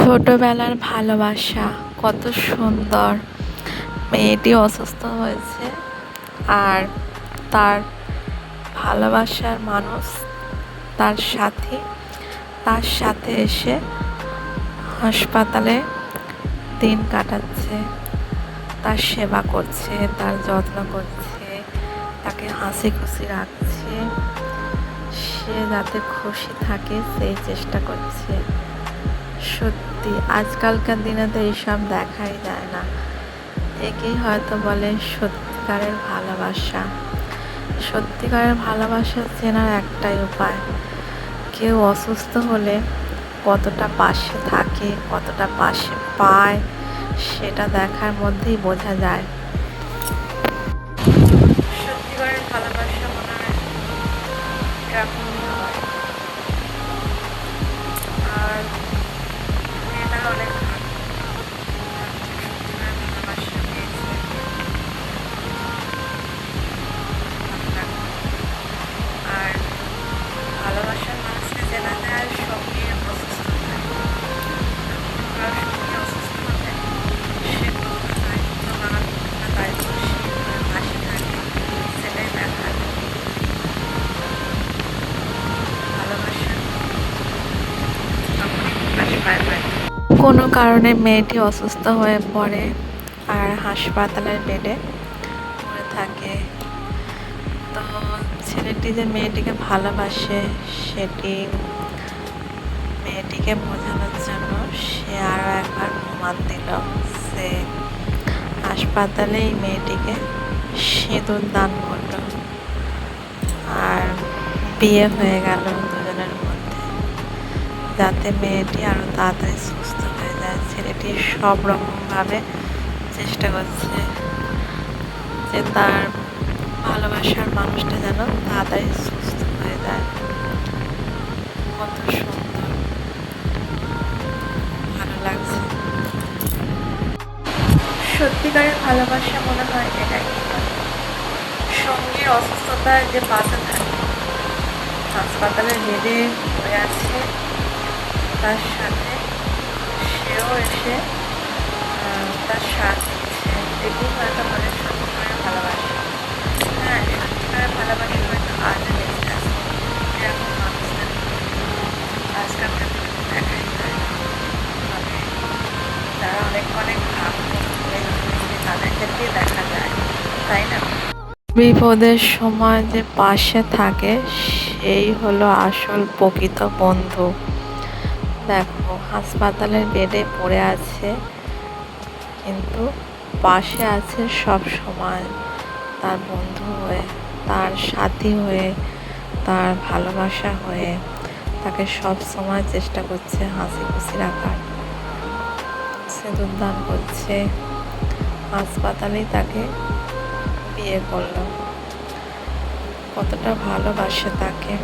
ছোটবেলার ভালোবাসা কত সুন্দর। মেয়েটি অসুস্থ হয়েছে আর তার ভালোবাসার মানুষ তার সাথে এসে হাসপাতালে দিন কাটাচ্ছে, তার সেবা করছে, তার যত্ন করছে, তাকে হাসি খুশি রাখছে, সে যাতে খুশি থাকে সেই চেষ্টা করছে। সত্যি আজকালকার দিনে তো এইসব দেখাই যায় না। একেই হয়তো বলে সত্যিকারের ভালোবাসা। সত্যিকারের ভালোবাসা চেনার একটাই উপায়, কেউ অসুস্থ হলে কতটা পাশে থাকে, কতটা পাশে পায়, সেটা দেখার মধ্যেই বোঝা যায়। সত্যিকারের ভালোবাসা মনে হয় এরকমই হয়। আর মেয়েটা অনেক ভালোবাসা পেয়েছে। আর ভালোবাসার মানুষকে চেনা যায় আর সঙ্গে অসুস্থ হয়। সঙ্গে অসুস্থ হলে সে কতটা দায়িত্ব বা কতটা দায়িত্বশীল হয়ে পাশে থাকে সেটাই দেখার। ভালোবাসা তখনই প্রকাশ পায়। কোনো কারণে মেয়েটি অসুস্থ হয়ে পড়ে আর হাসপাতালের বেডে পড়ে থাকে। তো ছেলেটি যে মেয়েটিকে ভালোবাসে সেটি মেয়েটিকে বোঝানোর জন্য সে আরও একবার প্রমাণ দিল। সে হাসপাতালেই মেয়েটিকে সিঁদুর দান করলো আর বিয়ে হয়ে গেল দুজনের মধ্যে, যাতে মেয়েটি আরও তাড়াতাড়ি সুস্থ হয়ে যায়। ছেলেটি সব রকমভাবে চেষ্টা করছে যে তার ভালোবাসার মানুষটা যেন তাড়াতাড়ি সুস্থ হয়ে যায়। কত সুন্দর, ভালো লাগছে। সত্যিকারের ভালোবাসা মনে হয় এটাই, সঙ্গীর অসুস্থতায় যে পাশে থাকে, হাসপাতালের বেডে পড়ে আছে, তার সাথে সেও এসে তার সাথ দিচ্ছে। এটি হয়তো বলে সত্যিকারের ভালোবাসা। হ্যাঁ, সত্যিকারের ভালোবাসা হয়তো আজও বেঁচে আছে। এরকম মানুষদের আজকালকার দিনে দেখাই যায় না। তবে যারা অনেক অনেক তাদের ক্ষেত্রেই দেখা যায়, তাই না? বিপদের সময় যে পাশে থাকে সেই হলো আসল প্রকৃত বন্ধু। দেখো, হাসপাতালের বেডে পড়ে আছে কিন্তু পাশে আছে সব সময়, তার বন্ধু হয়ে, তার সাথী হয়ে, তার ভালোবাসা হয়ে, তাকে সব সময় চেষ্টা করছে হাসি খুশি রাখার। সিঁদুর দান করছে, হাসপাতালেই তাকে বিয়ে করলো। কতটা ভালোবাসে তাকে।